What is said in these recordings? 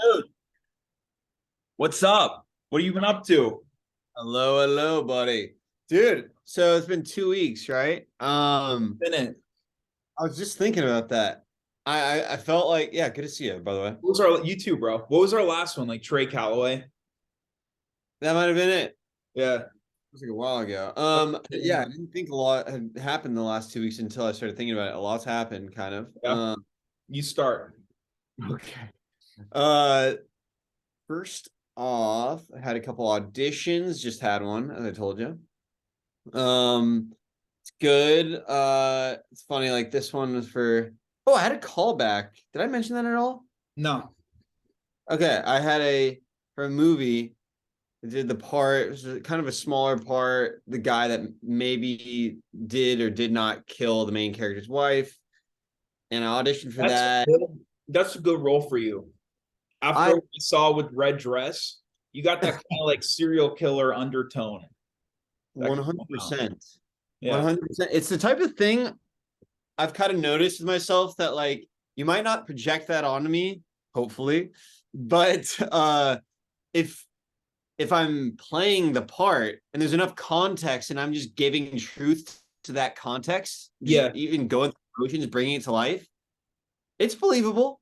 Dude, what's up? What have you been up to? Hello, buddy. Dude, so it's been 2 weeks, right? Been it. I was just thinking about that. I felt like, yeah, good to see you, by the way. What was our you too, bro? What was our last one? Like Trey Calloway? That might have been it. It Yeah. was like a while ago. Yeah, I didn't think a lot had happened the last 2 weeks until I started thinking about it. A lot's happened, kind of. Yeah. You start. Okay. Uh, First off, I had a couple auditions, just had one, as I told you. It's good. It's funny, like this one was for I had a callback. Did I mention that at all? No. Okay, I had a for a movie. I did the part, it was kind of a smaller part, the guy that maybe did or did not kill the main character's wife. And I auditioned for That's that. good. That's a good role for you. After I what we saw with Red Dress, you got that kind of like serial killer undertone that could come out. 100%. Yeah. 100%. It's the type of thing I've kind of noticed with myself that like you might not project that onto me, hopefully, but if I'm playing the part and there's enough context and I'm just giving truth to that context, just Yeah. even going through motions, bringing it to life, it's believable.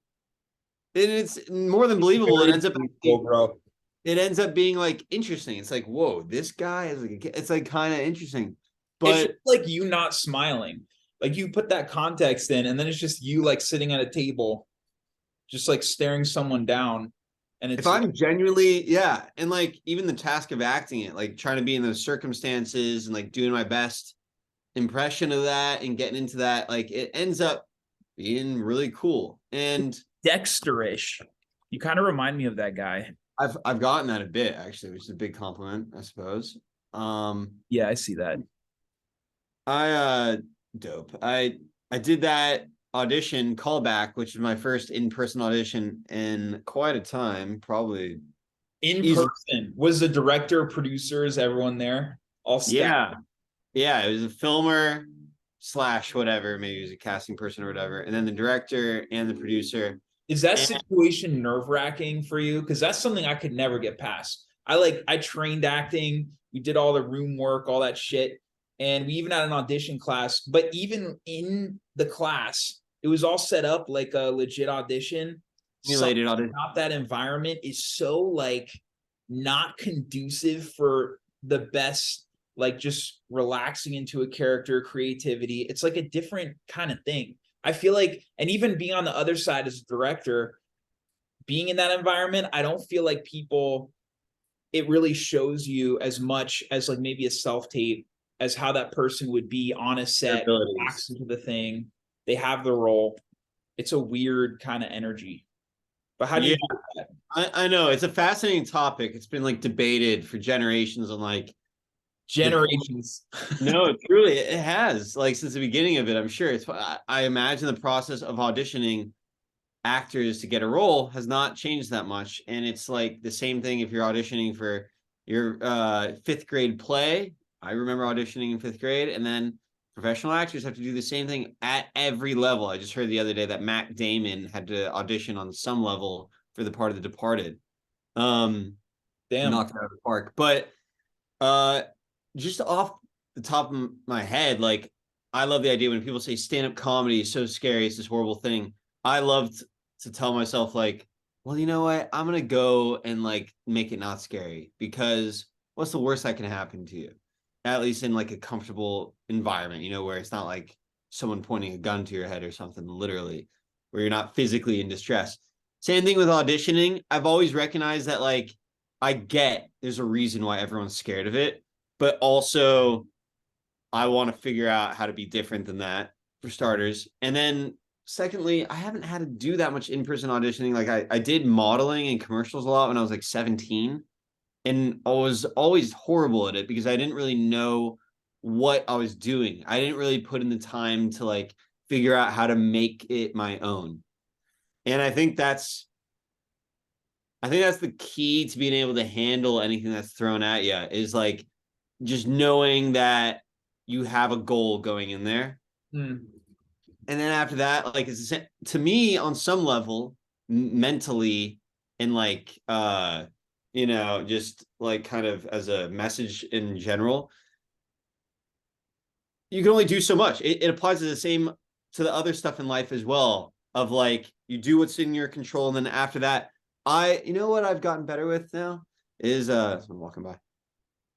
And it's more than believable. Very believable, bro. It ends up being like interesting. It's like, whoa, this guy is like, it's like kind of interesting. It's just But like you not smiling. Like you put that context in, and then it's just you like sitting at a table, just like staring someone down. And if it's I'm genuinely, yeah, and like even the task of acting it, like trying to be in those circumstances and like doing my best impression of that and getting into that, like it ends up being really cool. And Dexterish. You kind of remind me of that guy. I've gotten that a bit actually, which is a big compliment, I suppose. Yeah, I see that. I dope. I did that audition callback, which was my first in-person audition in quite a time, probably In easily. person, was the director, producers, everyone there, all staff? Yeah. Yeah, it was a filmer slash whatever, maybe he was a casting person or whatever, and then the director and the producer. Is that And situation nerve wracking for you? Because that's something I could never get past. I trained acting. We did all the room work, all that shit, and we even had an audition class. But even in the class, it was all set up like a legit audition. Something simulated audition. about that environment is so like not conducive for the best, like just relaxing into a character, creativity. It's like a different kind of thing. I feel like, and even being on the other side as a director, being in that environment, I don't feel like people, it really shows you as much as like maybe a self tape as how that person would be on a Their set, abilities. acts into the thing. They have the role. It's a weird kind of energy. But how do Yeah, you do that? I know it's a fascinating topic. It's been like debated for generations on like the Generations. no, truly it has like since the beginning of it. I'm sure it's. I imagine the process of auditioning actors to get a role has not changed that much, and it's like the same thing if you're auditioning for your fifth grade play. I remember auditioning in fifth grade, and then professional actors have to do the same thing at every level. I just heard the other day that Matt Damon had to audition on some level for the part of The Departed. Um, Damn. Knocked it out of the park, but uh, just off the top of my head, like I love the idea when people say stand-up comedy is so scary, it's this horrible thing. I loved to tell myself, like, well, you know what? I'm gonna go and like make it not scary because what's the worst that can happen to you? At least in like a comfortable environment, where it's not like someone pointing a gun to your head or something, literally, where you're not physically in distress. Same thing with auditioning. I've always recognized that like I get there's a reason why everyone's scared of it, but also I want to figure out how to be different than that for starters. And then secondly, I haven't had to do that much in-person auditioning. Like I did modeling and commercials a lot when I was like 17, and I was always horrible at it because I didn't really know what I was doing. I didn't really put in the time to like figure out how to make it my own. And I think that's the key to being able to handle anything that's thrown at you is like just knowing that you have a goal going in there. Hmm. And then after that, like to me on some level, mentally, and like just like kind of as a message in general, you can only do so much. It applies to the same to the other stuff in life as well. Of like you do what's in your control, and then after that, what I've gotten better with now is I'm walking by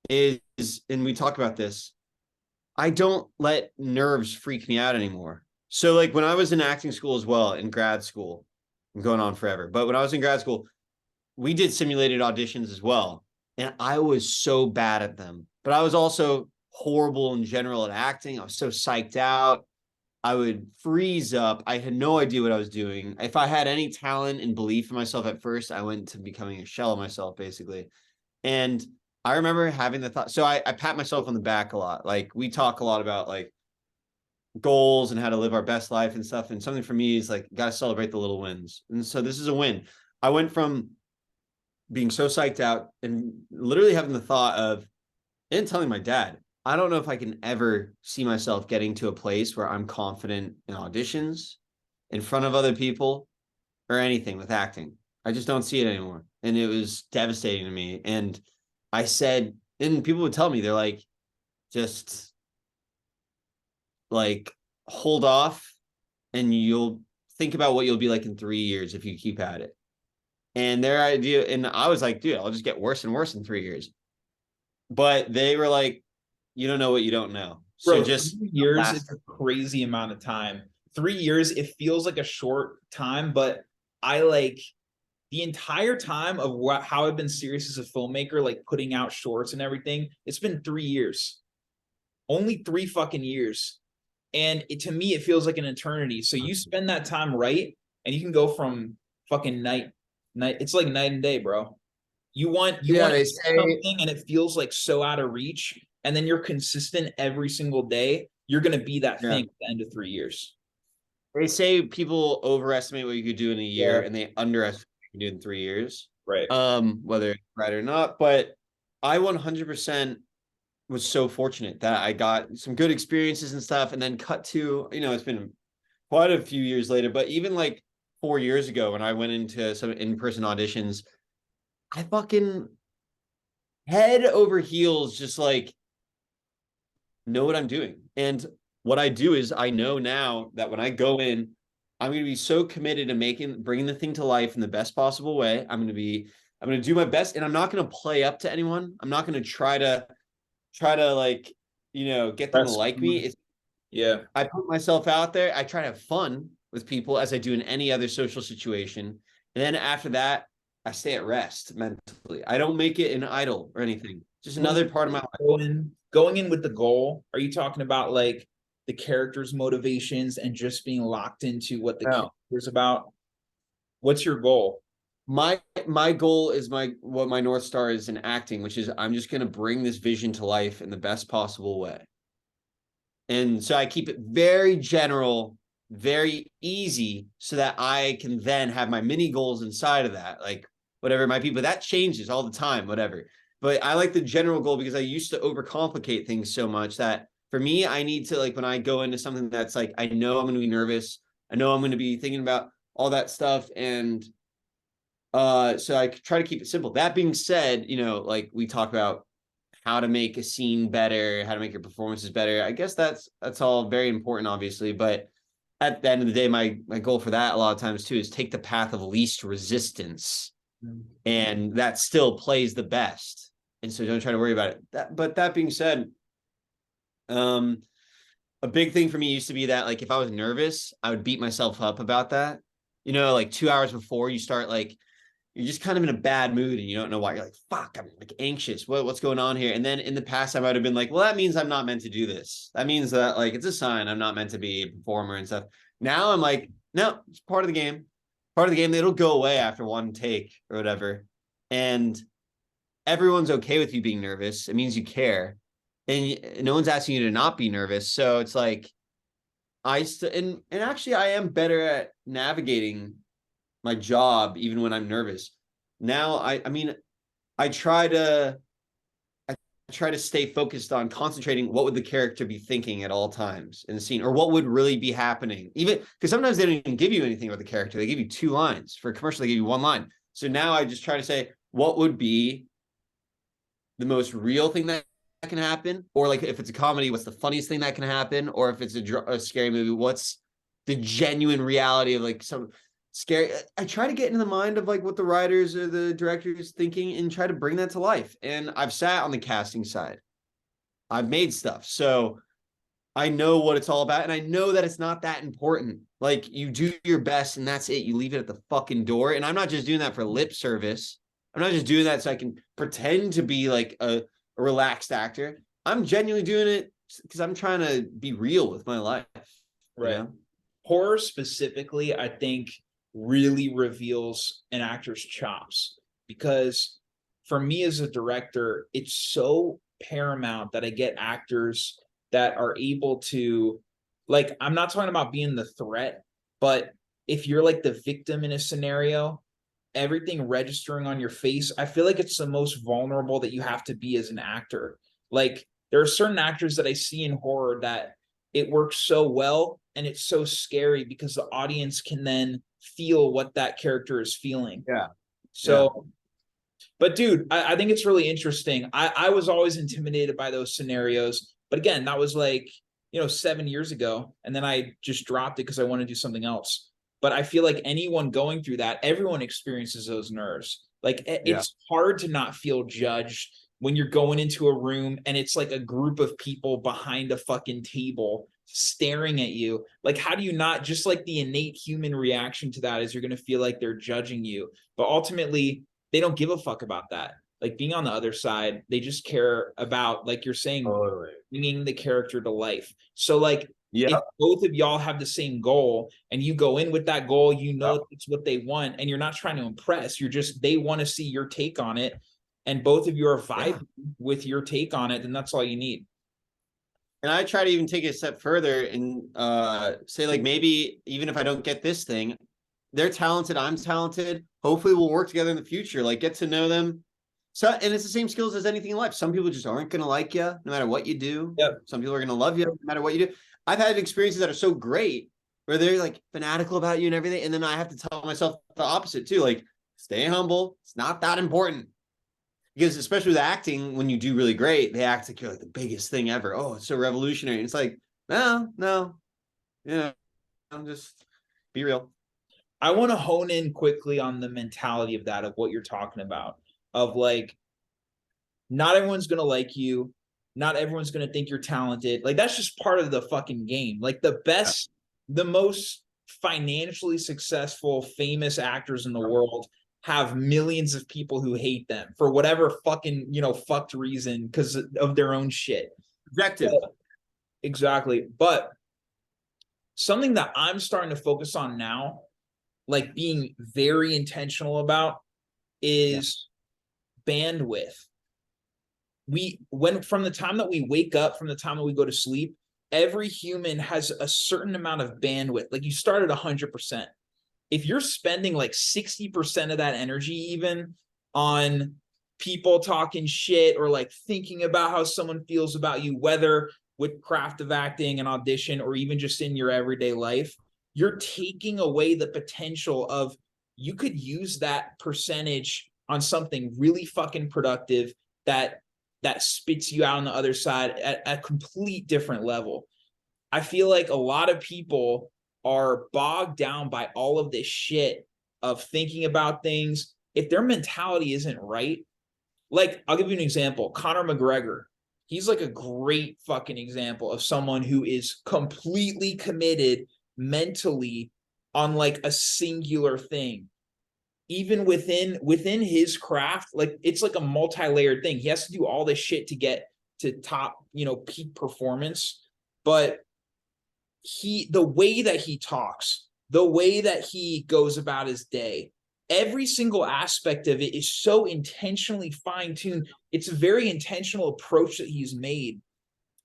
is and we talk about this. I don't let nerves freak me out anymore. So like when I was in acting school as well, in grad school, I'm going on forever. But when I was in grad school, we did simulated auditions as well. And I was so bad at them. But I was also horrible in general at acting. I was so psyched out. I would freeze up. I had no idea what I was doing. If I had any talent and belief in myself at first, I went to becoming a shell of myself, basically. And I remember having the thought. So I pat myself on the back a lot. Like we talk a lot about like goals and how to live our best life and stuff. And something for me is like, got to celebrate the little wins. And so this is a win. I went from being so psyched out and literally having the thought of, and telling my dad, I don't know if I can ever see myself getting to a place where I'm confident in auditions, in front of other people, or anything with acting. I just don't see it anymore. And it was devastating to me. And I said, and people would tell me, they're like, just like hold off and you'll think about what you'll be like in 3 years if you keep at it. And their idea, and I was like, dude, I'll just get worse and worse in 3 years. But they were like, you don't know what you don't know. So Bro, just 3 years is a crazy amount of time. 3 years, it feels like a short time, but I like the entire time of how I've been serious as a filmmaker, like putting out shorts and everything. It's been 3 years, only 3 fucking years. And to me, it feels like an eternity. So you spend that time right, and you can go from fucking night. It's like night and day, bro. You want they say something, and it feels like so out of reach, and then you're consistent every single day. You're gonna be that yeah. thing at the end of 3 years. They say people overestimate what you could do in a year Yeah. and they underestimate what you can do in 3 years. Right. Whether it's right or not. But I 100% was so fortunate that I got some good experiences and stuff, and then cut to, it's been quite a few years later, but even like 4 years ago when I went into some in-person auditions, I fucking head over heels, just like know what I'm doing. And what I do is I know now that when I go in, I'm going to be so committed to bringing the thing to life in the best possible way. I'm going to do my best, and I'm not going to play up to anyone. I'm not going to try to like, get them to That's like me. yeah. I put myself out there. I try to have fun with people as I do in any other social situation. And then after that, I stay at rest mentally. I don't make it an idol or anything. Just another part of my life. Going in with the goal. Are you talking about like the character's motivations and just being locked into what the No. character's about? What's your goal? My goal is what my North Star is in acting, which is I'm just going to bring this vision to life in the best possible way. And so I keep it very general, very easy, so that I can then have my mini goals inside of that, like whatever it might be. But that changes all the time, whatever. But I like the general goal because I used to overcomplicate things so much that for me, I need to, like, when I go into something that's like, I know I'm going to be nervous. I know I'm going to be thinking about all that stuff. And so I try to keep it simple. That being said, like we talk about how to make a scene better, how to make your performances better. I guess that's all very important, obviously. But at the end of the day, my goal for that a lot of times too is take the path of least resistance, and that still plays the best. And so don't try to worry about it. But that being said, a big thing for me used to be that like if I was nervous, I would beat myself up about that. Like 2 hours before you start, like you're just kind of in a bad mood and you don't know why. You're like, fuck, I'm like anxious. What's going on here? And then in the past, I might have been like, well, that means I'm not meant to do this. That means that like it's a sign I'm not meant to be a performer and stuff. Now I'm like, no, it's part of the game. Part of the game. It'll go away after one take or whatever. And everyone's okay with you being nervous. It means you care. And no one's asking you to not be nervous. So it's like, and actually I am better at navigating my job even when I'm nervous. Now I mean I try to stay focused on concentrating what would the character be thinking at all times in the scene, or what would really be happening, even because sometimes they don't even give you anything about the character. They give you 2 lines. For a commercial they give you 1 line, So now I just try to say, what would be the most real thing that can happen? Or like if it's a comedy, what's the funniest thing that can happen? Or if it's a scary movie, what's the genuine reality of like some scary. I try to get into the mind of like what the writers or the directors thinking and try to bring that to life. And I've sat on the casting side. I've made stuff. So I know what it's all about. And I know that it's not that important. Like you do your best and that's it. You leave it at the fucking door. And I'm not just doing that for lip service. I'm not just doing that so I can pretend to be like a relaxed actor. I'm genuinely doing it because I'm trying to be real with my life. Right. You know? Horror specifically, I think, really reveals an actor's chops, because for me as a director, it's so paramount that I get actors that are able to, like, I'm not talking about being the threat, but if you're like the victim in a scenario, everything registering on your face, I feel like it's the most vulnerable that you have to be as an actor. Like, there are certain actors that I see in horror that it works so well and it's so scary because the audience can then feel what that character is feeling. Yeah. So, but dude, I think it's really interesting. I was always intimidated by those scenarios. But again, that was like, 7 years ago. And then I just dropped it because I want to do something else. But I feel like anyone going through that, everyone experiences those nerves. Like it's hard to not feel judged when you're going into a room and it's like a group of people behind a fucking table staring at you. Like, how do you not, just like the innate human reaction to that is you're going to feel like they're judging you. But ultimately, they don't give a fuck about that. Like being on the other side, they just care about, like you're saying, bringing the character to life. So like, if both of y'all have the same goal and you go in with that goal, it's what they want, and you're not trying to impress, you're just, they want to see your take on it, and both of you are vibing with your take on it, then that's all you need. And I try to even take it a step further and say, like, maybe even if I don't get this thing, they're talented, I'm talented. Hopefully we'll work together in the future, like get to know them. So, and it's the same skills as anything in life. Some people just aren't going to like you no matter what you do. Yep. Some people are going to love you no matter what you do. I've had experiences that are so great where they're like fanatical about you and everything. And then I have to tell myself the opposite too. Like, stay humble. It's not that important. Because especially with acting, when you do really great, they act like you're like the biggest thing ever. Oh, it's so revolutionary. And it's like, no. Yeah, I'm just be real. I want to hone in quickly on the mentality of that, of what you're talking about, of like, not everyone's going to like you. Not everyone's going to think you're talented. Like, that's just part of the fucking game. Like, the best, the most financially successful, famous actors in the world have millions of people who hate them for whatever fucking, fucked reason because of their own shit. Objective. Exactly. But something that I'm starting to focus on now, like being very intentional about, is bandwidth. When from the time that we wake up, from the time that we go to sleep, every human has a certain amount of bandwidth. Like, you start at 100%. If you're spending like 60% of that energy even on people talking shit or like thinking about how someone feels about you, whether with craft of acting and audition or even just in your everyday life, you're taking away the potential of, you could use that percentage on something really fucking productive that spits you out on the other side at a complete different level. I feel like a lot of people are bogged down by all of this shit of thinking about things. If their mentality isn't right, like, I'll give you an example. Conor McGregor, he's like a great fucking example of someone who is completely committed mentally on like a singular thing. Even within his craft, like, it's like a multi-layered thing. He has to do all this shit to get to top, peak performance. But the way that he talks, the way that he goes about his day, every single aspect of it is so intentionally fine-tuned. It's a very intentional approach that he's made.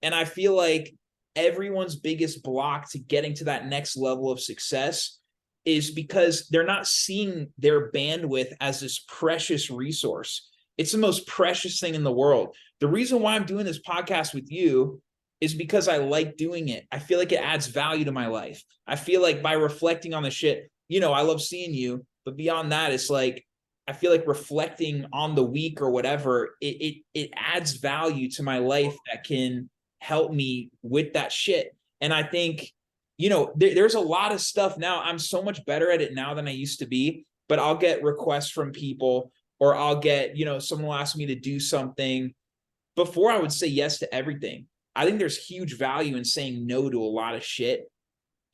And I feel like everyone's biggest block to getting to that next level of success is because they're not seeing their bandwidth as this precious resource. It's the most precious thing in the world. The reason why I'm doing this podcast with you is because I like doing it. I feel like it adds value to my life. I feel like by reflecting on the shit, I love seeing you, but beyond that, it's like, I feel like reflecting on the week or whatever, it adds value to my life that can help me with that shit. And I think, there's a lot of stuff now. I'm so much better at it now than I used to be, but I'll get requests from people, or I'll get, someone will ask me to do something. Before I would say yes to everything. I think there's huge value in saying no to a lot of shit,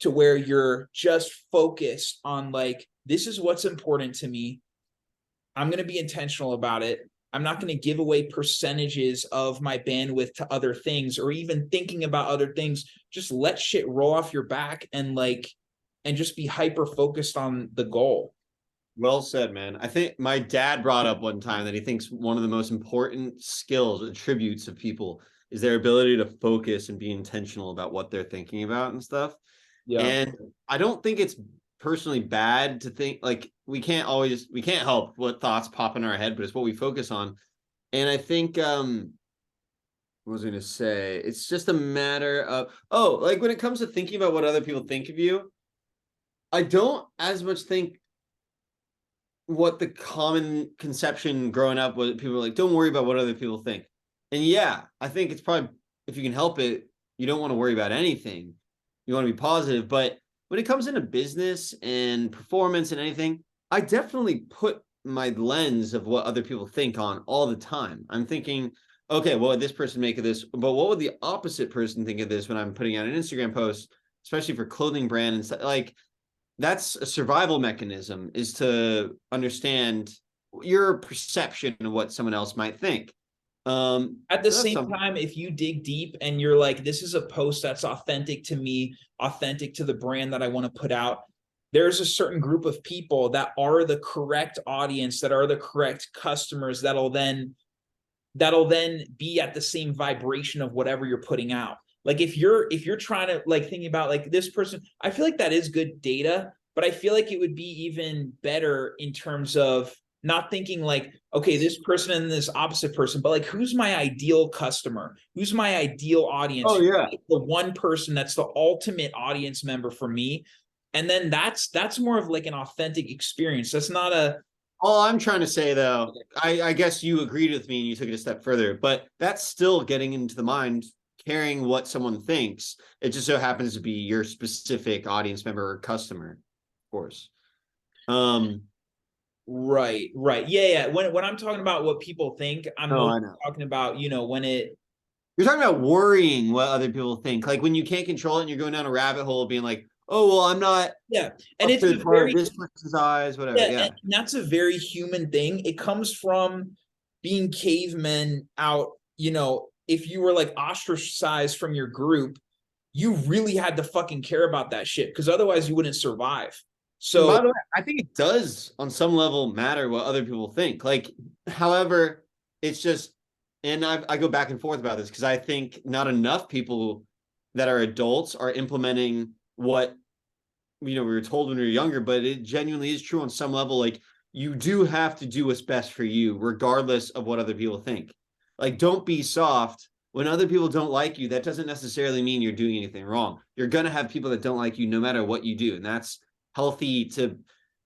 to where you're just focused on like, this is what's important to me. I'm going to be intentional about it. I'm not going to give away percentages of my bandwidth to other things, or even thinking about other things. Just let shit roll off your back, and just be hyper focused on the goal. Well said, man. I think my dad brought up one time that he thinks one of the most important skills, attributes of people, is their ability to focus and be intentional about what they're thinking about and stuff. Yeah. And I don't think it's personally bad to think, like, we can't help what thoughts pop in our head, but it's what we focus on. And I think what was I going to say? It's just a matter of, like, when it comes to thinking about what other people think of you, I don't as much think what the common conception growing up was. People are like, don't worry about what other people think. And yeah, I think it's probably, if you can help it, you don't want to worry about anything. You want to be positive. But when it comes into business and performance and anything, I definitely put my lens of what other people think on all the time. I'm thinking, okay, what would this person make of this? But what would the opposite person think of this when I'm putting out an Instagram post, especially for clothing brand and stuff? Like, that's a survival mechanism, is to understand your perception of what someone else might think. At the So that's same something. time, if you dig deep and you're like, this is a post that's authentic to me, authentic to the brand that I want to put out, there's a certain group of people that are the correct audience, that are the correct customers, that'll then be at the same vibration of whatever you're putting out. Like if you're trying to like thinking about like this person, I feel like that is good data, but I feel like it would be even better in terms of not thinking like, okay, this person and this opposite person, but like, who's my ideal customer? Who's my ideal audience? Oh yeah. The one person that's the ultimate audience member for me. And then that's more of like an authentic experience. That's not a, All I'm trying to say, though, I guess you agreed with me and you took it a step further, but that's still getting into the mind, caring what someone thinks. It just so happens to be your specific audience member or customer, of course. Um, right, right. Yeah, yeah. When I'm talking about what people think, I'm no, I mostly know. talking about, when it, You're talking about worrying what other people think. Like when you can't control it and you're going down a rabbit hole being like, oh, well, I'm not yeah. And up it's to a the part of very, this person's eyes, whatever. yeah, Yeah. and that's a very human thing. It comes from being cavemen out, if you were like ostracized from your group, you really had to fucking care about that shit, because otherwise you wouldn't survive. And by So, the way, I think it does on some level matter what other people think. Like, however, it's just, and I go back and forth about this because I think not enough people that are adults are implementing what, we were told when we were younger, but it genuinely is true on some level. Like, you do have to do what's best for you, regardless of what other people think. Like, don't be soft. When other people don't like you, that doesn't necessarily mean you're doing anything wrong. You're gonna have people that don't like you no matter what you do. And that's healthy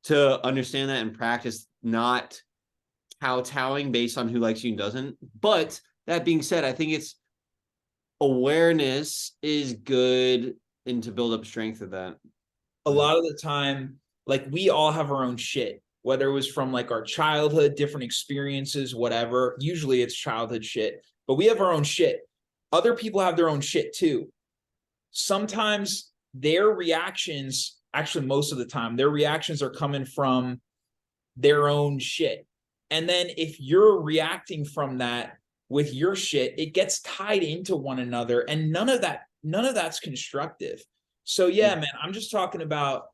to understand that and practice not kowtowing based on who likes you and doesn't. But that being said, I think it's awareness is good and to build up strength of that. a lot of the time, like we all have our own shit, whether it was from like our childhood, different experiences, whatever. Usually it's childhood shit, but we have our own shit. Other people have their own shit too. Sometimes their reactions, actually, most of the time, their reactions are coming from their own shit. And then if you're reacting from that with your shit, it gets tied into one another, and none of that's constructive. So yeah, man, I'm just talking about,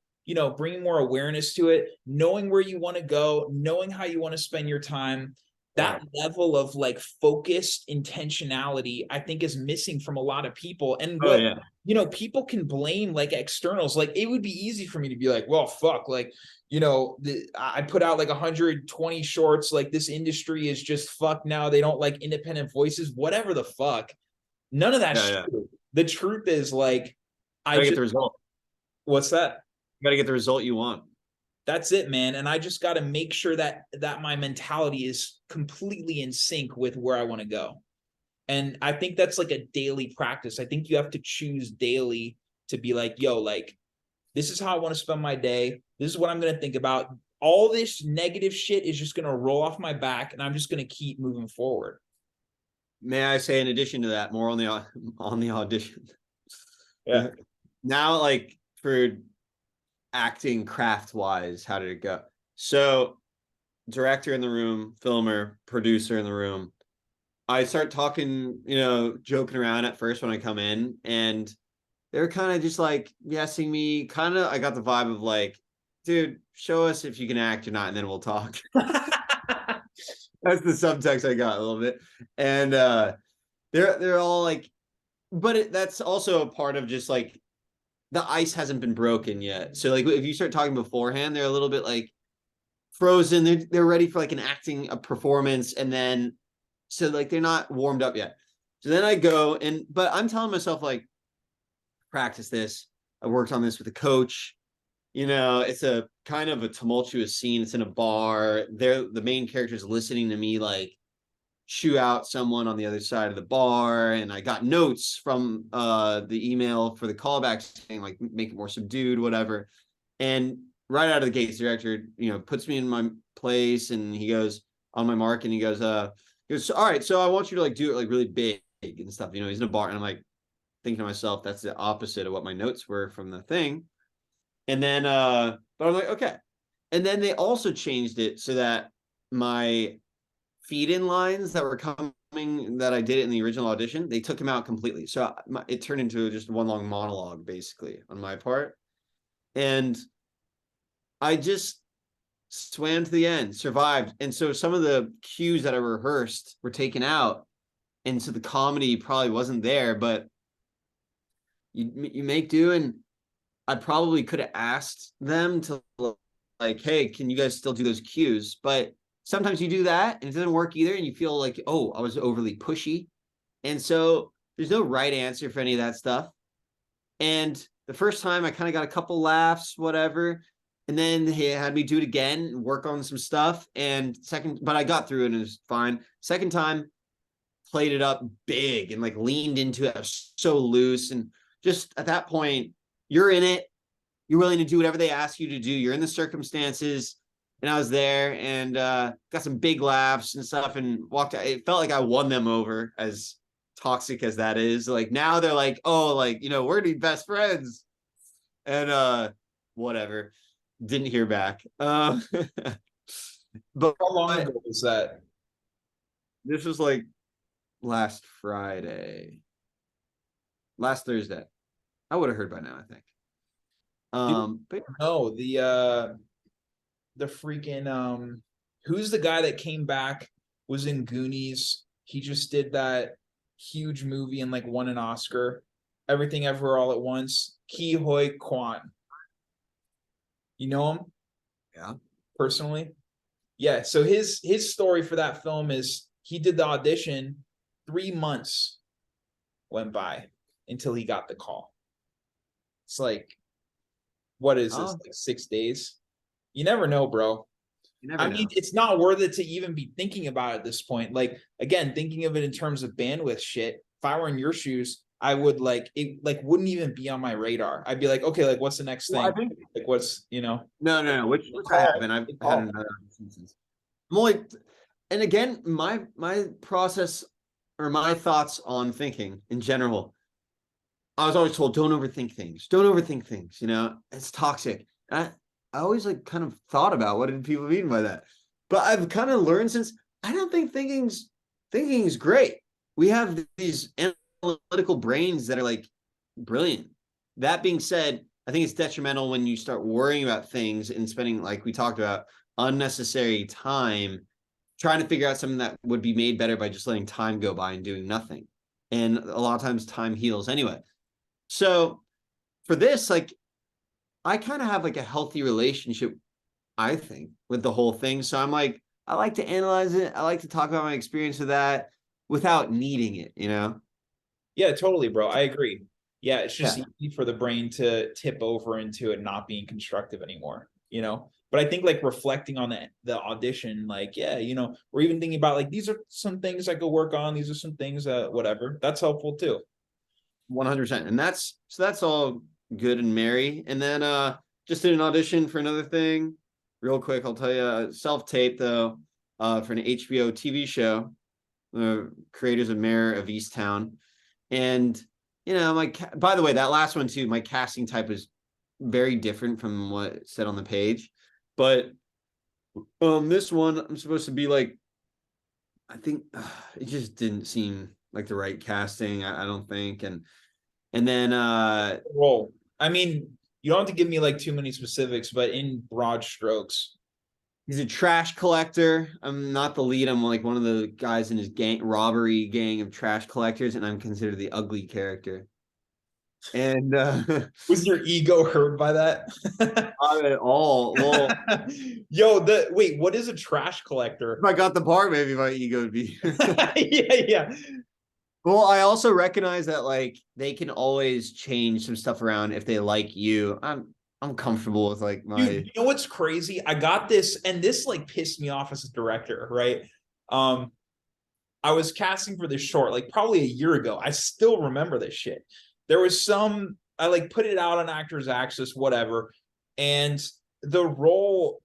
bringing more awareness to it, knowing where you want to go, knowing how you want to spend your time. Yeah. That level of like focused intentionality, I think, is missing from a lot of people. And Oh what, yeah. people can blame like externals. Like it would be easy for me to be like, well, fuck, like, I put out like 120 shorts. Like this industry is just fucked now. They don't like independent voices, whatever the fuck. None of that's Yeah, yeah. true. The truth is like, I Gotta get just, the result. what's that? You gotta get the result you want. That's it, man. And I just got to make sure that my mentality is completely in sync with where I want to go. And I think that's like a daily practice. I think you have to choose daily to be like, yo, like, this is how I want to spend my day. This is what I'm going to think about. All this negative shit is just going to roll off my back, and I'm just going to keep moving forward. May I say, in addition to that, more on the audition. Yeah. Now, like for acting craft wise, how did it go? So, director in the room, filmer, producer in the room. I start talking, joking around at first when I come in, and they're kind of just like guessing me. Kind of, I got the vibe of like, dude, show us if you can act or not, and then we'll talk. That's the subtext I got a little bit, and they're all like, but that's also a part of just like the ice hasn't been broken yet. So like if you start talking beforehand, they're a little bit like frozen. They're ready for like a performance, and then so like they're not warmed up yet. So then I go but I'm telling myself like, practice this. I worked on this with a coach. It's a kind of a tumultuous scene. It's in a bar. The main character is listening to me like shoo out someone on the other side of the bar, and I got notes from the email for the callback saying like make it more subdued, whatever. And right out of the gates, the director puts me in my place, and he goes on my mark, and he goes all right, so I want you to like do it like really big and stuff. He's in a bar, and I'm like thinking to myself, that's the opposite of what my notes were from the thing. And then but I'm like, okay. And then they also changed it so that my feed-in lines that were coming that I did it in the original audition, they took them out completely. So it turned into just one long monologue, basically, on my part. And I just swam to the end, survived. And so some of the cues that I rehearsed were taken out. And so the comedy probably wasn't there, but you make do. And I probably could have asked them to like, hey, can you guys still do those cues? But sometimes you do that and it doesn't work either. And you feel like, oh, I was overly pushy. And so there's no right answer for any of that stuff. And the first time I kind of got a couple laughs, whatever. And then he had me do it again and work on some stuff. But I got through it and it was fine. Second time, played it up big and like leaned into it. I was so loose. And just at that point, you're in it. You're willing to do whatever they ask you to do. You're in the circumstances. And I was there and got some big laughs and stuff and walked out. It felt like I won them over, as toxic as that is. Like now they're like, oh, like, we're the best friends. And whatever. Didn't hear back. But How long ago was that? this was like last Thursday. I would have heard by now, I think. But No, the freaking who's the guy that came back, was in Goonies? He just did that huge movie and like won an Oscar. Everything Everywhere All at Once. Ki Hoi Kwan. You know him yeah. personally? Yeah. So his story for that film is he did the audition, 3 months went by until he got the call. It's like, what is this? Like 6 days? You never know, bro. You never know. It's not worth it to even be thinking about at this point. Like, again, thinking of it in terms of bandwidth shit. If I were in your shoes, I would it wouldn't even be on my radar. I'd be like, okay, like what's the next thing? I think like what's no, which I haven't. I've had another since. I'm only, and again, my process or my thoughts on thinking in general, I was always told, don't overthink things. Don't overthink things. It's toxic. And I always like kind of thought about what did people mean by that. But I've kind of learned since I don't think thinking is great. We have these analytical brains that are like brilliant. That being said, I think it's detrimental when you start worrying about things and spending, like we talked about, unnecessary time trying to figure out something that would be made better by just letting time go by and doing nothing. And a lot of times time heals anyway. So for this, like, I kind of have like a healthy relationship, I think, with the whole thing. So I'm like, I like to analyze it. I like to talk about my experience with that without needing it, Yeah, totally, bro. I agree. Yeah, it's just Yeah. easy for the brain to tip over into it not being constructive anymore. But I think like reflecting on the audition, like, yeah, you know, or even thinking about like these are some things I could work on. These are some things whatever. That's helpful too. 100%. And that's all good and merry. And then just did an audition for another thing. Real quick, I'll tell you, self-tape though, for an HBO TV show. The creators of Mayor of Easttown. And you know, by the way, that last one too, my casting type is very different from what it said on the page. But this one I'm supposed to be like, I think it just didn't seem like the right casting. I don't think. And then Role. I mean, you don't have to give me like too many specifics, but in broad strokes. he's a trash collector. I'm not the lead. I'm like one of the guys in his robbery gang of trash collectors, and I'm considered the ugly character. And Was your ego hurt by that? not at all. Well, Yo, wait, what is a trash collector? if I got the part, maybe my ego would be. Yeah. Well, I also recognize that like they can always change some stuff around if they like you. I'm comfortable with like my. Dude, you know what's crazy? I got this, and this like pissed me off as a director, right? I was casting for this short like probably a year ago. I still remember this shit. There was I like put it out on Actors Access, whatever, and the role,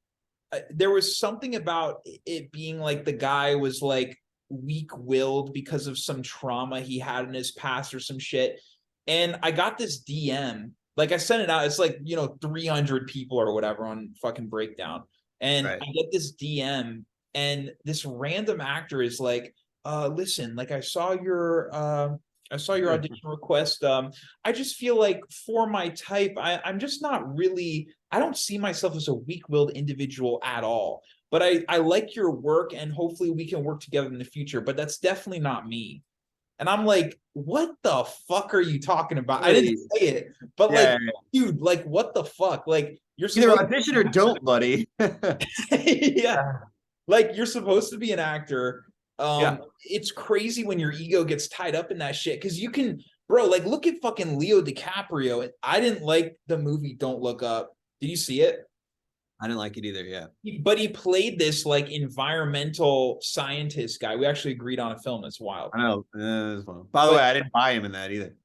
there was something about it being like the guy was like weak-willed because of some trauma he had in his past or some shit. And I got this DM, like I sent it out. It's like, you know, 300 people or whatever on fucking Breakdown, and Right. I get this DM, and this random actor is like, listen, like I saw your audition request. I just feel like for my type, I'm just not really, I don't see myself as a weak-willed individual at all. But I like your work, and hopefully we can work together in the future. But that's definitely not me. And I'm like, what the fuck are you talking about? I didn't say it, but Yeah, like, dude, like, what the fuck? Like, you're either supposed audition or don't, buddy. yeah, like you're supposed to be an actor. Yeah. It's crazy when your ego gets tied up in that shit because you can, bro, like look at fucking Leo DiCaprio. I didn't like the movie Don't Look Up. Did you see it? I didn't like it either. Yeah. But he played this like environmental scientist guy. We actually agreed on a film. It's wild. I know. By the way, But I didn't buy him in that either.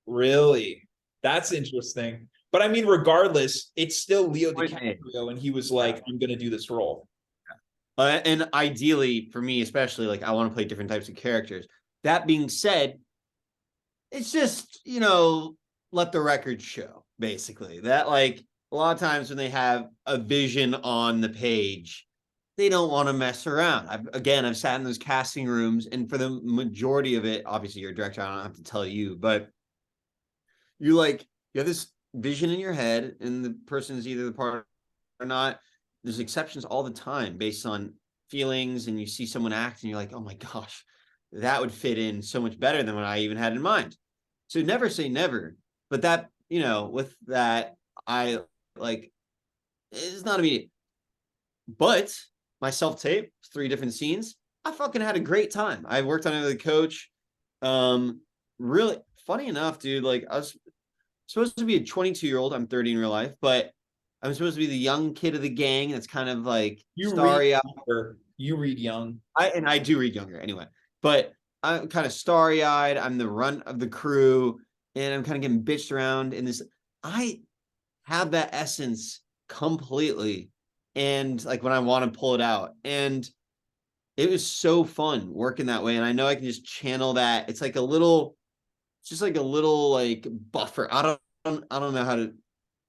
really, that's interesting. But I mean, regardless, it's still Leo Point made. DiCaprio, and he was like, "I'm gonna do this role." And ideally, for me, especially, like I want to play different types of characters. That being said, it's just, you know, let the record show, basically. That, like, a lot of times when they have a vision on the page, they don't want to mess around. I've sat in those casting rooms, and for the majority of it, obviously you're a director, I don't have to tell you, but you have this vision in your head, and the person is either the part or not. There's exceptions all the time based on feelings, and you see someone act, and you're like, oh my gosh, that would fit in so much better than what I even had in mind. So never say never. But that, you know, with that, I like it's not immediate. But my self-tape, 3 different scenes, I fucking had a great time. I worked on it with a coach. Really funny enough, dude. Like I was supposed to be a 22-year-old. I'm 30 in real life, but I'm supposed to be the young kid of the gang that's kind of like You read starry eyed. younger. You read young. I do read younger anyway, but I'm kind of starry eyed. I'm the runt of the crew, and I'm kind of getting bitched around in this. I have that essence completely, and like when I want to pull it out, and it was so fun working that way. And I know I can just channel that. It's like a little, it's just like a little like buffer. I don't know how to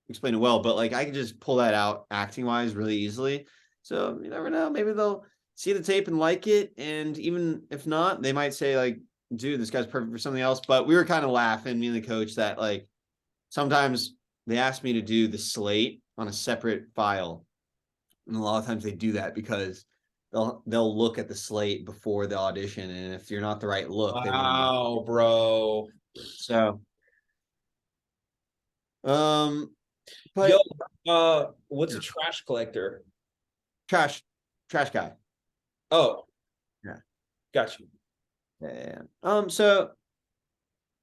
explain it well, but like I can just pull that out acting wise really easily. So you never know. Maybe they'll see the tape and like it. And even if not, they might say, like, dude, this guy's perfect for something else. But we were kind of laughing, me and the coach, that like sometimes they ask me to do the slate on a separate file. And a lot of times they do that because they'll look at the slate before the audition. And if you're not the right look, they want to know. Wow, bro. So but Yo, what's a trash collector? trash guy. Oh, Yeah. got you. Yeah. So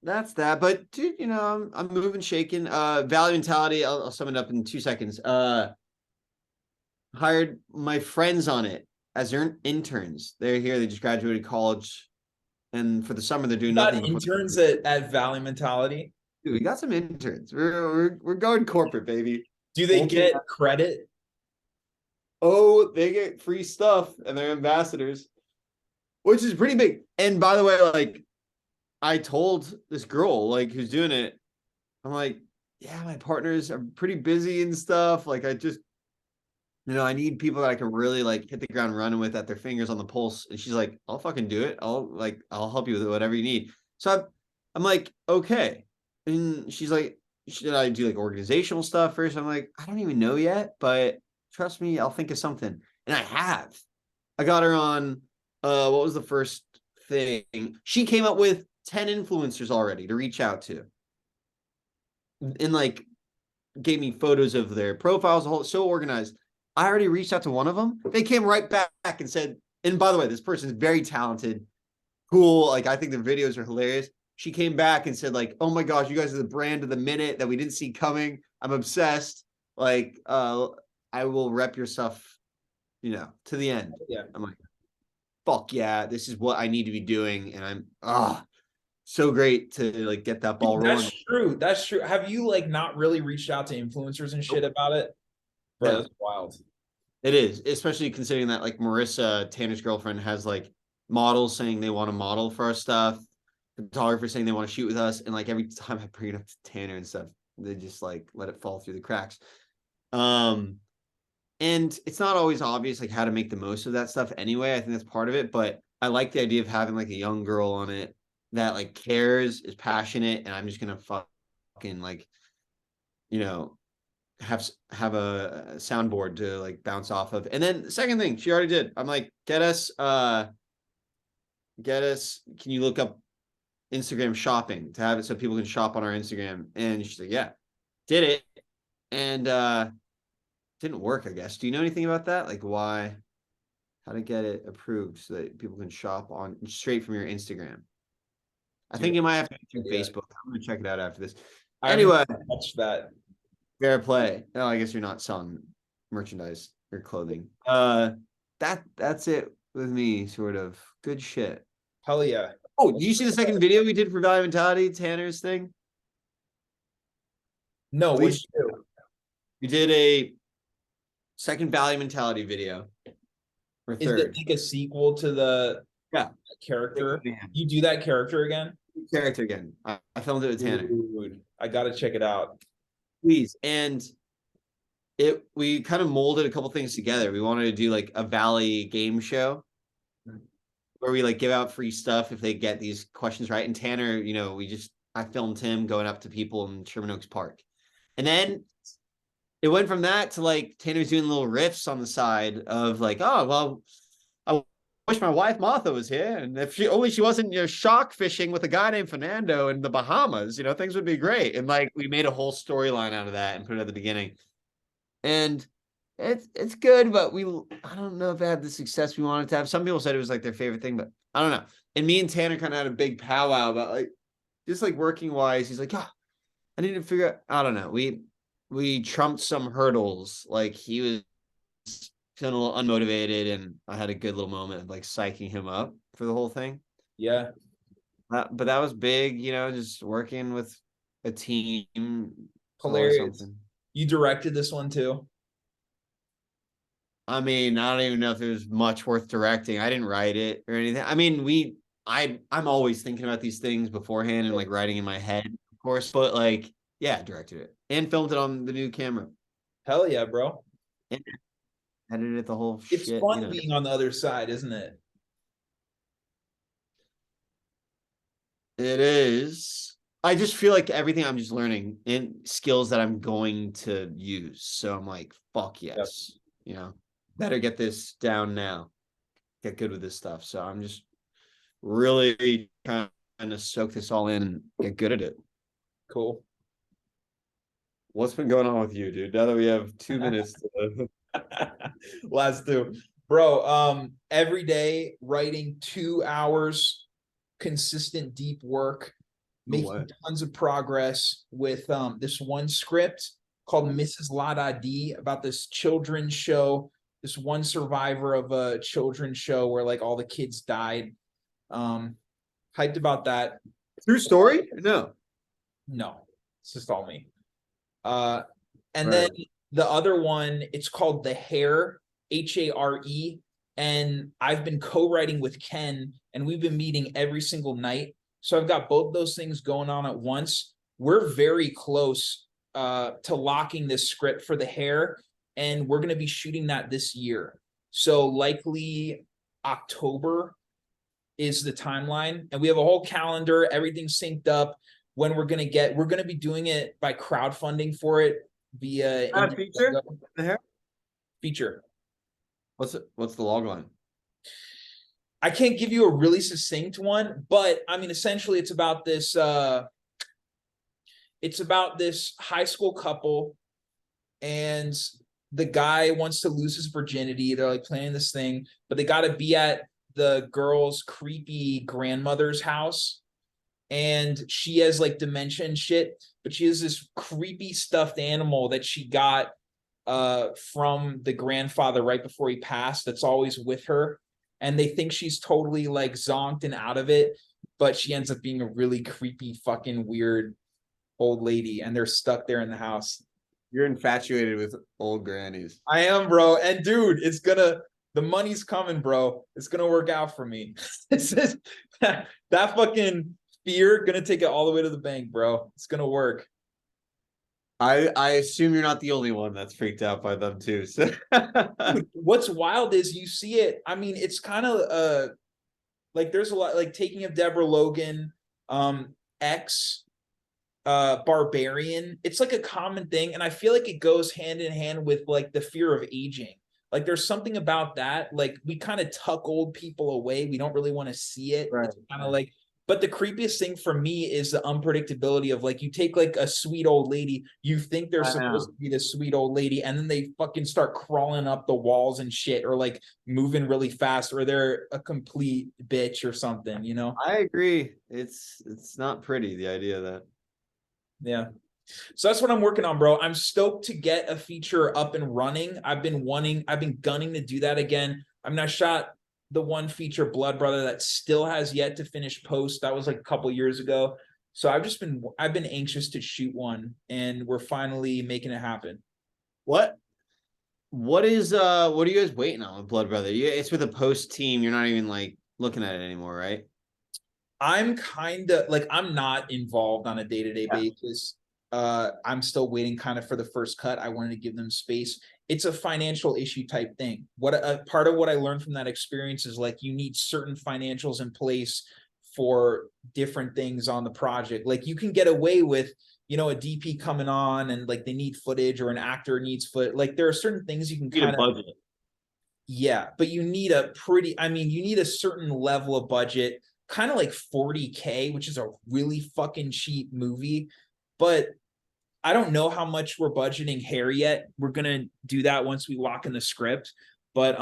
that's that. But dude, you know, I'm moving, shaking. Value mentality. I'll sum it up in 2 seconds. hired my friends on it as their interns. They're here. They just graduated college, and for the summer they're You doing nothing got before. interns at Valley Mentality. Dude, we got some interns. We're going corporate, baby. Do they Multi. get credit? Oh, they get free stuff, and they're ambassadors, which is pretty big. And by the way, like I told this girl like who's doing it, I'm like, yeah, my partners are pretty busy and stuff. Like I just, I need people that I can really like hit the ground running with at their fingers on the pulse. And she's like, I'll fucking do it. I'll help you with whatever you need. So I'm like, okay. And she's like, should I do like organizational stuff first? I'm like, I don't even know yet, but trust me, I'll think of something. And I have. I got her on what was the first thing? She came up with 10 influencers already to reach out to. And like gave me photos of their profiles, so organized. I already reached out to one of them. They came right back and said, and by the way, this person is very talented, cool. Like, I think the videos are hilarious. She came back and said, like, oh my gosh, you guys are the brand of the minute that we didn't see coming. I'm obsessed. Like, I will rep your stuff, to the end. Yeah. I'm like, fuck yeah, this is what I need to be doing. And I'm so great to like get that ball rolling. That's true. That's true. Have you like not really reached out to influencers and shit about it? Bro, Yeah. that's wild. It is, especially considering that like Marissa, Tanner's girlfriend, has like models saying they want to model for our stuff, photographers saying they want to shoot with us, and like every time I bring it up to Tanner and stuff, they just like let it fall through the cracks. And it's not always obvious like how to make the most of that stuff anyway. I think that's part of it, but I like the idea of having like a young girl on it that like cares, is passionate, and I'm just gonna fucking like, you know, have a soundboard to like bounce off of. And then the second thing she already did, I'm like, get us, can you look up Instagram shopping to have it so people can shop on our Instagram? And she's like, yeah, did it. And didn't work, I guess. Do you know anything about that? Like how to get it approved so that people can shop on straight from your Instagram? I think Dude, you might have to through yeah. Facebook. I'm gonna check it out after this. I Anyway, haven't touched that. fair play. No, I guess you're not selling merchandise or clothing. That's it with me, sort of. Good shit. Hell yeah. Oh, did you see the second video we did for Value Mentality, Tanner's thing? No, At what'd least you do? we did a second Value Mentality video. Or Is it third. like a sequel to the Yeah. character? You do that character again? Character again. I filmed it with Tanner. Dude, I gotta check it out. Please. And we kind of molded a couple things together. We wanted to do like a Valley game show where we like give out free stuff if they get these questions right. And Tanner, I filmed him going up to people in Sherman Oaks Park. And then it went from that to like Tanner's doing little riffs on the side of like, oh, well, I wish my wife Martha was here. And if she wasn't, shark fishing with a guy named Fernando in the Bahamas, things would be great. And like we made a whole storyline out of that and put it at the beginning. And it's good, but I don't know if it had the success we wanted to have. Some people said it was like their favorite thing, but I don't know. And me and Tanner kind of had a big powwow about like just like working wise. He's like, I need to figure out. I don't know. We trumped some hurdles. Like he was feeling a little unmotivated, and I had a good little moment of like psyching him up for the whole thing. Yeah. But that was big, just working with a team. Hilarious. You directed this one too? I mean, I don't even know if it was much worth directing. I didn't write it or anything. I mean, I'm always thinking about these things beforehand and like writing in my head, of course. But like, yeah, directed it and filmed it on the new camera. Hell yeah, bro. And edited it the whole It's shit. fun being on the other side, isn't it? It is. I just feel like everything I'm just learning and skills that I'm going to use. So I'm like, fuck yes. Yep. Better get this down now. Get good with this stuff. So I'm just really trying to soak this all in and get good at it. Cool. What's been going on with you, dude? Now that we have 2 minutes to... Last two. Bro, every day writing 2 hours, consistent deep work, making tons of progress with this one script called Mrs. La Da D about this children's show this one survivor of a children's show where like all the kids died. Hyped about that. True story? No. No, it's just all me. And Right. then the other one, it's called The Hare, Hare. And I've been co-writing with Ken, and we've been meeting every single night. So I've got both those things going on at once. We're very close to locking this script for The Hare, and we're going to be shooting that this year. So likely October is the timeline, and we have a whole calendar, everything synced up. When we're going to be doing it by crowdfunding for it via feature? The Hare? Feature. What's the log line? I can't give you a really succinct one, but I mean, essentially it's about this high school couple, and the guy wants to lose his virginity. They're like planning this thing, but they got to be at the girl's creepy grandmother's house, and she has like dementia and shit, but she has this creepy stuffed animal that she got from the grandfather right before he passed, that's always with her, and they think she's totally like zonked and out of it, but she ends up being a really creepy fucking weird old lady, and they're stuck there in the house. You're infatuated with old grannies. I am, bro. And dude, the money's coming, bro. It's gonna work out for me. This is that fucking fear gonna take it all the way to the bank, bro. It's gonna work. I assume you're not the only one that's freaked out by them too. So. Dude, what's wild is you see it. I mean, it's kind of like there's a lot like Taking of Deborah Logan, X, Barbarian. It's like a common thing, and I feel like it goes hand in hand with like the fear of aging. Like there's something about that. Like we kind of tuck old people away. We don't really want to see it. Right. It's kind of like, but the creepiest thing for me is the unpredictability of like you take like a sweet old lady, you think they're supposed to be the sweet old lady, and then they fucking start crawling up the walls and shit, or like moving really fast, or they're a complete bitch or something, you know? I agree. It's not pretty, the idea of that. Yeah. So that's what I'm working on, bro. I'm stoked to get a feature up and running. I've been gunning to do that again. I mean, I shot the one feature, Blood Brother, that still has yet to finish post. That was like a couple years ago. So I've been anxious to shoot one, and we're finally making it happen. What are you guys waiting on with Blood Brother? It's with a post team. You're not even like looking at it anymore, right? I'm kind of like, I'm not involved on a day-to-day basis. I'm still waiting kind of for the first cut. I wanted to give them space. It's a financial issue type thing. What a part of what I learned from that experience is like you need certain financials in place for different things on the project. Like you can get away with, you know, a DP coming on and like they need footage, or an actor needs like there are certain things you can kind of budget. Yeah, but you need you need a certain level of budget, kind of like 40K, which is a really fucking cheap movie. But I don't know how much we're budgeting Hair yet. We're gonna do that once we lock in the script, but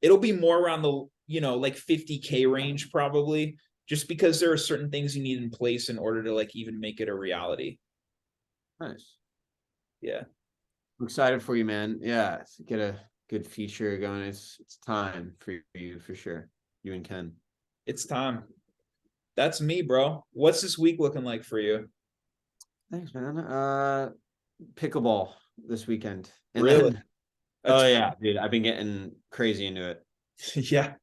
it'll be more around the, you know, like 50K range probably, just because there are certain things you need in place in order to like even make it a reality. Nice. Yeah, I'm excited for you, man. Yeah, get a good feature going. It's time for you for sure. You and Ken. It's time. That's me, bro. What's this week looking like for you? Thanks, man. Pickleball this weekend. And really? Oh yeah, dude. I've been getting crazy into it. Yeah.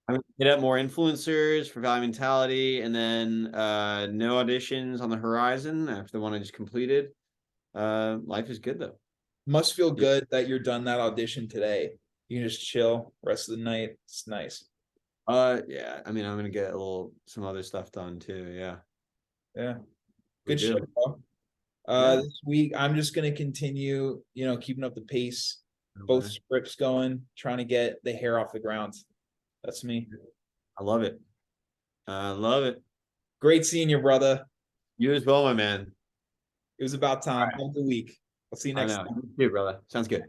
I'm gonna hit up more influencers for Value Mentality, and then no auditions on the horizon after the one I just completed. Life is good though. Must feel good that you're done that audition today. You can just chill rest of the night. It's nice. Yeah. I mean, I'm gonna get some other stuff done too. Yeah. Yeah. Good shit, bro. This week I'm just gonna continue, you know, keeping up the pace, both scripts going, trying to get the hair off the ground. That's me. I love it. I love it. Great seeing you, brother. You as well, my man. It was about time. Have a good week. I'll see you next time. You too, brother. Sounds good.